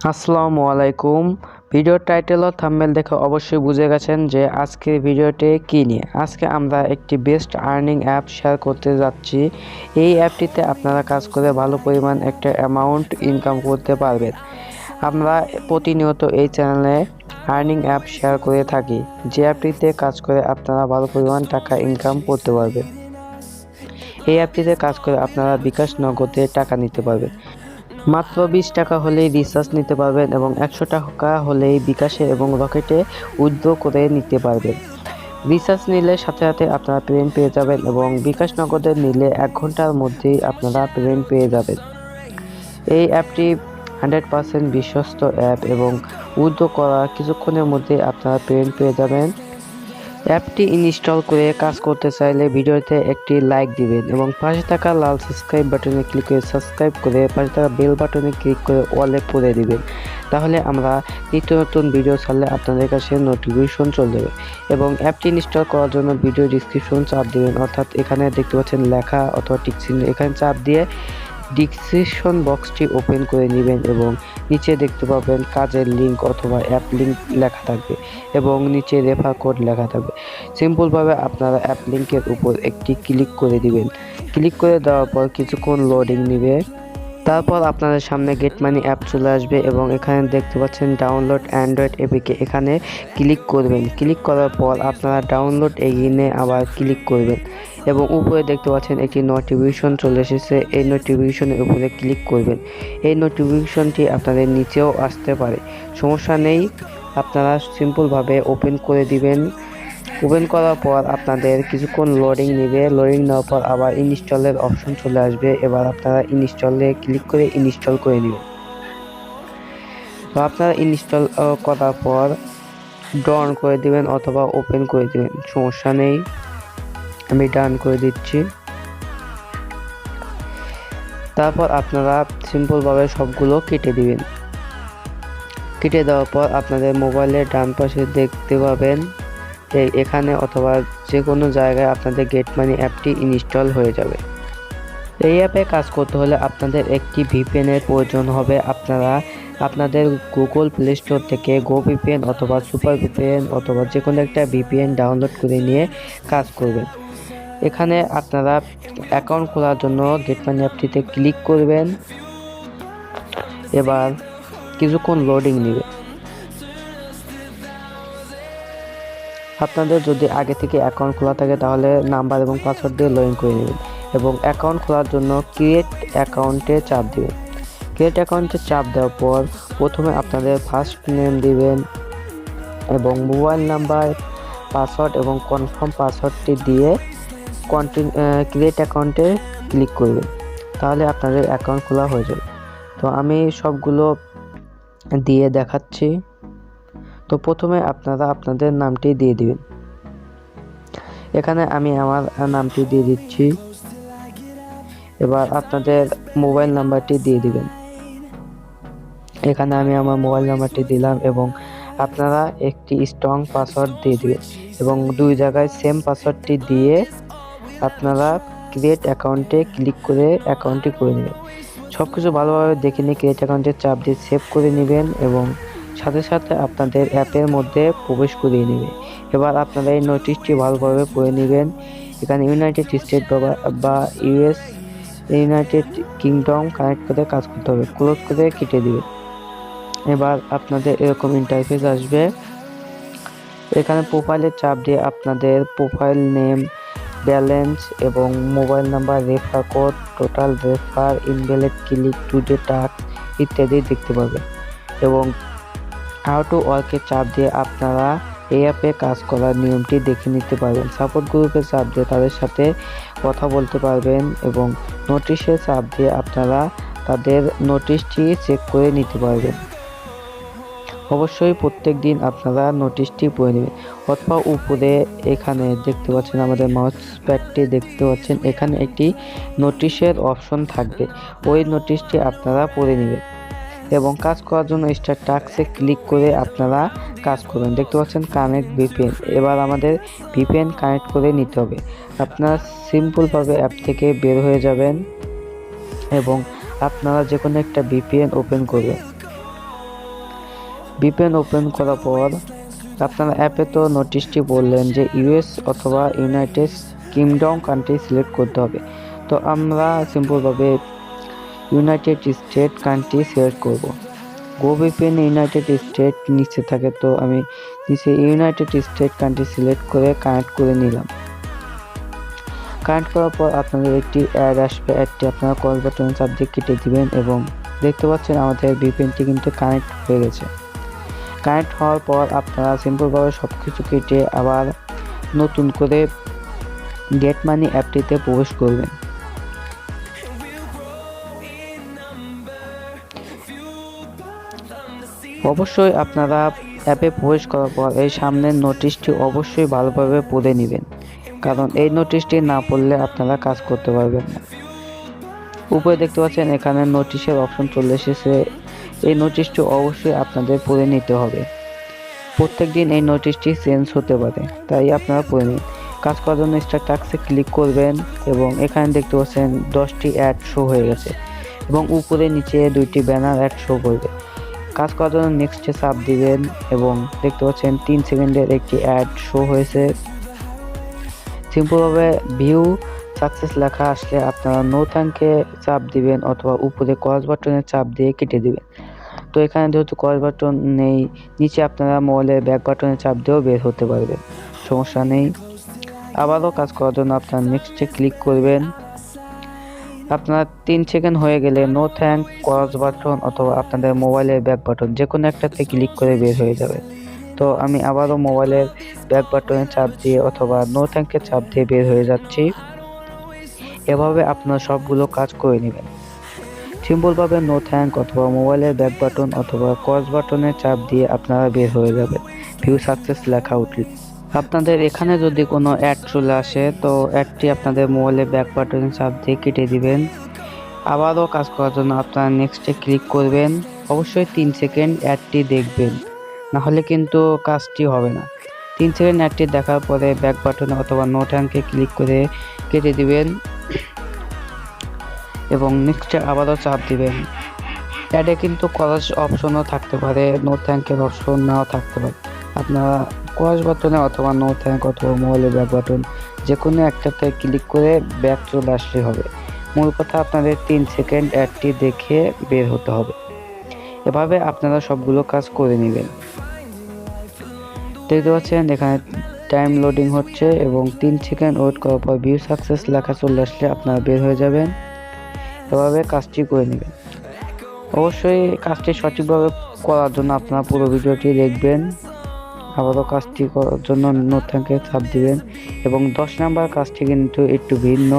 আসসালামু আলাইকুম। Video title ও thumbnail দেখে অবশ্যই বুঝে গেছেন যে আজকের ভিডিওটি কী নিয়ে। আজকে আমরা একটি বেস্ট আর্নিং অ্যাপ শেয়ার করতে যাচ্ছি। এই অ্যাপটিতে আপনারা কাজ করে ভালো পরিমাণ একটা অ্যামাউন্ট ইনকাম করতে পারবেন। আমরা প্রতিনিয়ত এই চ্যানেলে আর্নিং অ্যাপ শেয়ার করে থাকি, যে অ্যাপটিতে কাজ করে আপনারা ভালো পরিমাণ টাকা ইনকাম করতে পারবেন। এই অ্যাপটিতে কাজ করে আপনারা বিকাশ নগদে টাকা নিতে পারবেন। মাত্র 20 টাকা হলেই রিচার্জ নিতে পারবেন এবং 100 টাকা হলেই বিকাশে এবং রকেটে উইথড্র করে নিতে পারবেন। রিচার্জ নিলে সাথে সাথে আপনারা পেমেন্ট পেয়ে যাবেন এবং বিকাশ নগদে নিলে 1 ঘন্টার মধ্যেই আপনারা পেমেন্ট পেয়ে যাবেন। এই অ্যাপটি 100% বিশ্বস্ত অ্যাপ এবং উইথড্র করার কিছুক্ষণের মধ্যে আপনারা পেমেন্ট পেয়ে যাবেন। অ্যাপটি ইনস্টল করে কাজ করতে চাইলে ভিডিওতে একটি লাইক দিবেন এবং পাশে থাকা লাল সাবস্ক্রাইব বাটনে ক্লিক করে সাবস্ক্রাইব করে পাশে থাকা বেল বাটনে ক্লিক করে অলে করে দিবেন। তাহলে আমরা নিত্য নতুন ভিডিও ছাড়লে আপনাদের কাছে নোটিফিকেশন চলে যাবে। এবং অ্যাপটি ইনস্টল করার জন্য ভিডিও ডিসক্রিপশন চাপ দিবেন, অর্থাৎ এখানে দেখতে পাচ্ছেন লেখা অথবা টিক চিহ্ন, এখানে চাপ দিয়ে ডিসক্রিপশন বক্সটি ওপেন করে নেবেন এবং নিচে দেখতে পাবেন কাজের লিঙ্ক অথবা অ্যাপ লিঙ্ক লেখা থাকবে এবং নিচে রেফার কোড লেখা থাকবে। সিম্পলভাবে আপনারা অ্যাপ লিঙ্কের উপর একটি ক্লিক করে দিবেন। ক্লিক করে দেওয়ার পর কিছুক্ষণ লোডিং নেবে। তারপর আপনাদের সামনে গেট মানি অ্যাপ চলে আসবে এবং এখানে দেখতে পাচ্ছেন ডাউনলোড অ্যান্ড্রয়েড এপিকে, এখানে ক্লিক করবেন। ক্লিক করার পর আপনারা ডাউনলোড এগিয়ে আবার ক্লিক করবেন এবং উপরে দেখতে পাচ্ছেন একটি নোটিফিকেশন চলে এসেছে। এই নোটিফিকেশনের উপরে ক্লিক করবেন। এই নোটিফিকেশনটি আপনাদের নিচেও আসতে পারে, সমস্যা নেই। আপনারা সিম্পলভাবে ওপেন করে দিবেন। ওপেন করার পর আপনাদের কিছুক্ষণ লোডিং নেবে। লোডিং নেওয়ার পর আবার ইনস্টলের অপশন চলে আসবে। এবার আপনারা ইনস্টলে ক্লিক করে ইনস্টল করে নেবেন। তো আপনারা ইনস্টল করার পর ডান করে দিবেন অথবা ওপেন করে দিবেন, সমস্যা নেই। আমি ডান করে দিচ্ছি। তারপর আপনারা সিম্পলভাবে সবগুলো কেটে দিবেন। কেটে দেওয়ার পর আপনাদের মোবাইলের ডান পাশে দেখতে পাবেন এখানে অথবা যে কোনো জায়গায় আপনাদের গেট মানি অ্যাপটি ইনস্টল হয়ে যাবে। এই অ্যাপে কাজ করতে হলে আপনাদের একটি ভিপিএনের প্রয়োজন হবে। আপনারা আপনাদের গুগল প্লে স্টোর থেকে গো ভিপিএন অথবা সুপার ভিপিএন অথবা যে কোনো একটা ভিপিএন ডাউনলোড করে নিয়ে কাজ করবেন। এখানে আপনারা অ্যাকাউন্ট খোলার জন্য গেট মানি অ্যাপটিতে ক্লিক করবেন। এবার কিছুক্ষণ লোডিং নেবে। আপনাদের যদি আগে থেকে অ্যাকাউন্ট খোলা থাকে তাহলে নাম্বার এবং পাসওয়ার্ড দিয়ে লগ ইন করে নেবেন এবং অ্যাকাউন্ট খোলার জন্য ক্রিয়েট অ্যাকাউন্টে চাপ দিবেন। ক্রিয়েট অ্যাকাউন্টে চাপ দেওয়ার পর প্রথমে আপনাদের ফার্স্ট নেম দিবেন এবং মোবাইল নাম্বার, পাসওয়ার্ড এবং কনফার্ম পাসওয়ার্ডটি দিয়ে ক্রিয়েট অ্যাকাউন্টে ক্লিক করবেন। তাহলে আপনাদের অ্যাকাউন্ট খোলা হয়ে যাবে। তো আমি সবগুলো দিয়ে দেখাচ্ছি। তো প্রথমে আপনারা আপনাদের নামটি দিয়ে দিবেন। এখানে আমি আমার নামটি দিয়ে দিচ্ছি। এবার আপনাদের মোবাইল নাম্বারটি দিয়ে দিবেন। এখানে আমি আমার মোবাইল নাম্বারটি দিলাম এবং আপনারা একটি স্ট্রং পাসওয়ার্ড দিয়ে দিবেন এবং দুই জায়গায় সেম পাসওয়ার্ডটি দিয়ে আপনারা ক্রিয়েট অ্যাকাউন্টে ক্লিক করে অ্যাকাউন্টটি করে নেবেন। সব কিছু ভালোভাবে দেখে নিয়ে ক্রিয়েট অ্যাকাউন্টে চাপ দিয়ে সেভ করে নেবেন এবং সাথে সাথে আপনাদের অ্যাপের মধ্যে প্রবেশ করিয়ে নেবে। এবার আপনারা এই নোটিশটি ভালোভাবে পড়ে নেবেন। এখানে ইউনাইটেড স্টেট বা ইউনাইটেড কিংডম কানেক্ট করে কাজ করতে হবে। ক্লোজ করে কেটে দিবে। এবার আপনাদের এরকম ইন্টারফেস আসবে। এখানে প্রোফাইলে চাপ দিয়ে আপনাদের প্রোফাইল নেম, ব্যালেন্স এবং mobile number, refer code, total refer, invalid click to day task ইত্যাদি দেখতে পাবেন এবং হাউ টু ওয়ার্কে চাপ দিয়ে আপনারা এই অ্যাপে কাজ করার নিয়মটি দেখে নিতে পারবেন। সাপোর্ট গ্রুপে চাপ দিয়ে তাদের সাথে কথা বলতে পারবেন এবং নোটিশে চাপ দিয়ে আপনারা তাদের নোটিশটি চেক করে নিতে পারবেন। অবশ্যই প্রত্যেক দিন আপনারা নোটিশটি পড়ে নেবেন অথবা উপরে এখানে দেখতে পাচ্ছেন আমাদের মাউস প্যাডটি দেখতে পাচ্ছেন, এখানে একটি নোটিশের অপশন থাকবে। ওই নোটিশটি আপনারা পড়ে নেবেন এবং কাজ করার জন্য স্টার্ট টাস্কে ক্লিক করে আপনারা কাজ করবেন। দেখতে পাচ্ছেন কানেক্ট ভিপিএন। এবার আমাদের ভিপিএন কানেক্ট করে নিতে হবে। আপনারা সিম্পলভাবে অ্যাপ থেকে বের হয়ে যাবেন এবং আপনারা যে কোনো একটা ভিপিএন ওপেন করবেন। ভিপিএন ওপেন করার পর আপনারা অ্যাপে তো নোটিশটি বললেন যে ইউএস অথবা ইউনাইটেড কিংডম কান্ট্রি সিলেক্ট করতে হবে। তো আমরা সিম্পলভাবে ইউনাইটেড স্টেট কান্ট্রি সিলেক্ট করব। গো ভিপিএন ইউনাইটেড স্টেট নিচে থাকে, তো আমি নিচে ইউনাইটেড স্টেট কান্ট্রি সিলেক্ট করে কানেক্ট করে নিলাম। কানেক্ট করার পর আপনাদের একটি অ্যাড আসবে, অ্যাডটি আপনারা কল বাটনে চাপ দিয়ে কেটে দিবেন এবং দেখতে পাচ্ছেন আমাদের ভিপিএনটি কিন্তু কানেক্ট হয়ে গেছে। কানেক্ট হওয়ার পর আপনারা সিম্পলভাবে সব কিছু কেটে আবার নতুন করে গেট মানি অ্যাপটিতে প্রবেশ করবেন। অবশ্যই আপনারা অ্যাপে প্রবেশ করার পর এই সামনের নোটিশটি অবশ্যই ভালোভাবে পড়ে নেবেন, কারণ এই নোটিশটি না পড়লে আপনারা কাজ করতে পারবেন না। উপরে দেখতে পাচ্ছেন এখানে নোটিশের অপশন চলে এসেছে। এই নোটিশটি অবশ্যই আপনাদের পড়ে নিতে হবে। প্রত্যেক দিন এই নোটিশটি চেঞ্জ হতে পারে, তাই আপনারা পড়ে নিন। কাজ করার জন্য স্টার্ট টাস্কে ক্লিক করবেন এবং এখানে দেখতে পাচ্ছেন 10টি অ্যাড শো হয়ে গেছে এবং উপরে নিচে 2টি ব্যানার অ্যাড শো করবে। কাজ করার জন্য নেক্সটে চাপ দিবেন এবং দেখতে পাচ্ছেন 3 সেকেন্ডের একটি অ্যাড শো হয়েছে। সিম্পলভাবে ভিউ সাকসেস লেখা আসলে আপনারা নো থ্যাঙ্কে চাপ দিবেন অথবা উপরে ক্রস বাটনে চাপ দিয়ে কেটে দিবেন। তো এখানে যেহেতু ক্রস বাটন নেই, নিচে আপনারা মোবাইলের ব্যাক বাটনে চাপ দিয়েও বের হতে পারবেন, সমস্যা নেই। আবারও কাজ করার জন্য আপনারা নেক্সটে ক্লিক করবেন। আপনার 3 সেকেন্ড হয়ে গেলে নো থ্যাঙ্ক, ক্রস বাটন অথবা আপনাদের মোবাইলের ব্যাক বাটন যে কোনো একটাতে ক্লিক করে বের হয়ে যাবে। তো আমি আবারও মোবাইলের ব্যাক বাটনে চাপ দিয়ে অথবা নো থ্যাঙ্কে চাপ দিয়ে বের হয়ে যাচ্ছি। এভাবে আপনারা সবগুলো কাজ করে নেবেন। সিম্পলভাবে নো থ্যাঙ্ক অথবা মোবাইলের ব্যাক বাটন অথবা ক্রস বাটনে চাপ দিয়ে আপনারা বের হয়ে যাবেন ভিউ সাকসেস লেখা উঠলে। আপনাদের এখানে যদি কোনো অ্যাড চলে আসে, তো অ্যাডটি আপনাদের মোবাইলের ব্যাক বাটনে চাপ দিয়ে কেটে দিবেন। আবারও কাজ করার জন্য আপনারা নেক্সটে ক্লিক করবেন। অবশ্যই 3 সেকেন্ড অ্যাডটি দেখবেন, না হলে কিন্তু কাজটি হবে না। 3 সেকেন্ড অ্যাডটি দেখার পরে ব্যাক বাটনে অথবা নো থ্যাঙ্কে ক্লিক করে কেটে দিবেন এবং নেক্সটে আবারও চাপ দিবেন। অ্যাডে কিন্তু ক্রস অপশনও থাকতে পারে, নো থ্যাঙ্কের অপশন নাও থাকতে পারে। আপনারা ক্রস বাটনে অথবা নো থ্যাঙ্ক অথবা মোবাইলের ব্যাক বাটন যে কোনো একটাতে ক্লিক করে ব্যাক চলে আসলে হবে। মূল কথা আপনাদের 3 সেকেন্ড অ্যাডটি দেখে বের হতে হবে। এভাবে আপনারা সবগুলো কাজ করে নেবেন। দেখতে পাচ্ছেন এখানে টাইম লোডিং হচ্ছে এবং 3 সেকেন্ড ওয়েট করার পর ভিউ সাকসেস লেখা চলে আসলে আপনারা বের হয়ে যাবেন। এভাবে কাজটি করে নেবেন। অবশ্যই কাজটি সঠিকভাবে করার জন্য আপনারা পুরো ভিডিওটি দেখবেন। আবারও কাজটি করার জন্য নো থ্যাঙ্কে চাপ দিবেন এবং 10 নাম্বার কাজটি কিন্তু একটু ভিন্ন।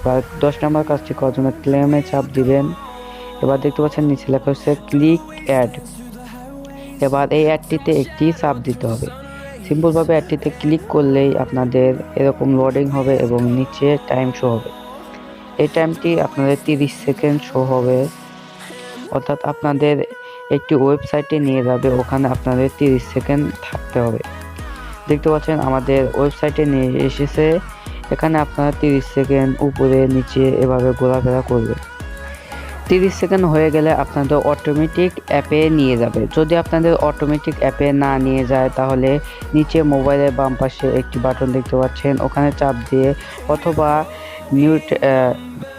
বা 10 নাম্বার কাজটি করার জন্য ক্লেমে চাপ দিবেন। এবার দেখতে পাচ্ছেন নিচে লেখা হচ্ছে ক্লিক অ্যাড। এবার এই অ্যাডটিতে একটি চাপ দিতে হবে। সিম্পলভাবে অ্যাডটিতে ক্লিক করলেই আপনাদের এরকম লোডিং হবে এবং নিচে টাইম শো হবে। এই টাইমটি আপনাদের 30 সেকেন্ড শো হবে, অর্থাৎ আপনাদের একটি ওয়েবসাইটে নিয়ে যাবে, ওখানে আপনাদের 30 সেকেন্ড থাকতে হবে। দেখতে পাচ্ছেন আমাদের ওয়েবসাইটে নিয়ে এসেছে। এখানে আপনারা 30 সেকেন্ড উপরে নিচে এভাবে ঘোরাফেরা করবে। 30 সেকেন্ড হয়ে গেলে আপনাদের অটোমেটিক অ্যাপে নিয়ে যাবে। যদি আপনাদের অটোমেটিক অ্যাপে না নিয়ে যায়, তাহলে নিচে মোবাইলের বাম পাশে একটি বাটন দেখতে পাচ্ছেন, ওখানে চাপ দিয়ে অথবা মিউট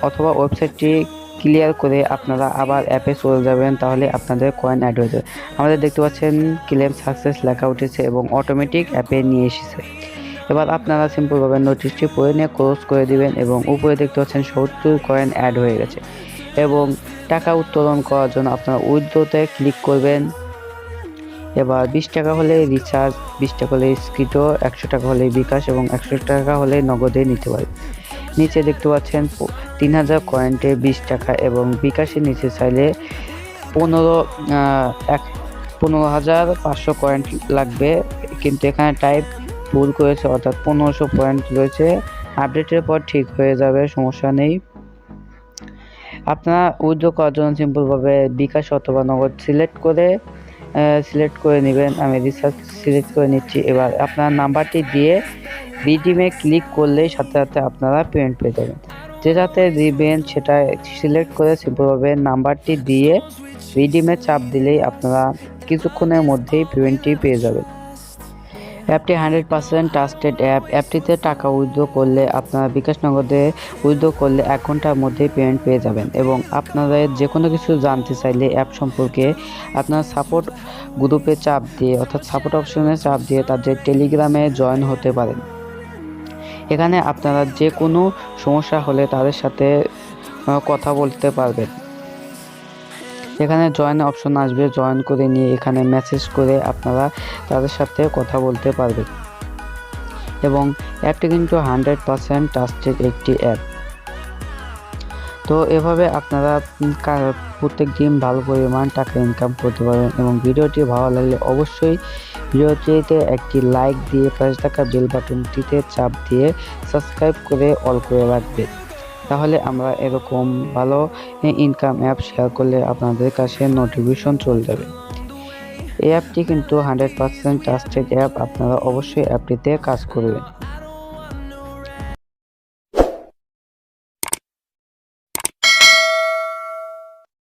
অথবা ওয়েবসাইটটি ক্লিয়ার করে আপনারা আবার অ্যাপে চলে যাবেন, তাহলে আপনাদের কয়েন অ্যাড হয়ে যাবে। আমাদের দেখতে পাচ্ছেন ক্লেম সাকসেস লেখা উঠেছে এবং অটোমেটিক অ্যাপে নিয়ে এসেছে। এবার আপনারা সিম্পলভাবে নোটিশটি পড়ে নিয়ে ক্লোজ করে দিবেন এবং উপরে দেখতে পাচ্ছেন 70 কয়েন অ্যাড হয়ে গেছে। এবং টাকা উত্তোলন করার জন্য আপনারা উইথড্রোতে ক্লিক করবেন। এবার 20 টাকা হলে রিচার্জ, 20 টাকা হলে স্ক্রিটো, 100 টাকা হলে বিকাশ এবং 100 টাকা হলে নগদে নিতে পারবেন। নিচে দেখতে পাচ্ছেন 3000 কয়েন্টে 20 টাকা এবং বিকাশের নিচে চাইলে 15,500 কয়েন্ট লাগবে, কিন্তু এখানে টাইপ ভুল করেছে, অর্থাৎ 1500 পয়েন্ট রয়েছে। আপডেটের পর ঠিক হয়ে যাবে, সমস্যা নেই। আপনারা উইথড্র করার জন্য সিম্পলভাবে বিকাশ অথবা নগদ সিলেক্ট করে নেবেন। আমি রিচার্জ সিলেক্ট করে নিচ্ছি। এবার আপনার নাম্বারটি দিয়ে রিডিমে ক্লিক করলেই সাথে সাথে আপনারা পেমেন্ট পেয়ে যাবেন। যেটাতে দিবেন সেটা সিলেক্ট করে সিম্পলভাবে নাম্বারটি দিয়ে রিডিমে চাপ দিলেই আপনারা কিছুক্ষণের মধ্যেই পেমেন্টটি পেয়ে যাবেন। অ্যাপটি 100% ট্রাস্টেড অ্যাপ। অ্যাপটিতে টাকা উইথড্র করলে আপনারা বিকাশ নগদে উইথড্র করলে 1 ঘন্টার মধ্যেই পেমেন্ট পেয়ে যাবেন এবং আপনাদের যে কোনো কিছু জানতে চাইলে অ্যাপ সম্পর্কে আপনারা সাপোর্ট গ্রুপে চাপ দিয়ে অর্থাৎ সাপোর্ট অপশনে চাপ দিয়ে তাদের টেলিগ্রামে জয়েন হতে পারেন। এখানে আপনারা যে কোনো সমস্যা হলে তাদের সাথে কথা বলতে পারবেন। এখানে জয়েন অপশন আসবে, জয়েন করে নিয়ে এখানে মেসেজ করে আপনারা তাদের সাথে কথা বলতে পারবেন এবং অ্যাপটি কিন্তু 100% ট্রাস্টেড একটি অ্যাপ। তো এভাবে আপনারা প্রত্যেক দিন ভালো পরিমাণ টাকা ইনকাম করতে পারবেন এবং ভিডিওটি ভালো লাগলে অবশ্যই ভিডিওটিতে একটি লাইক দিয়ে পাশে থাকা বেল বাটনটিতে চাপ দিয়ে সাবস্ক্রাইব করে অল করে রাখবেন। তাহলে আমরা এরকম ভালো ইনকাম অ্যাপ শেয়ার করলে আপনাদের কাছে নোটিফিকেশন চলে যাবে। এই অ্যাপটি কিন্তু 100% ট্রাস্টেড অ্যাপ, আপনারা অবশ্যই অ্যাপটিতে কাজ করবেন।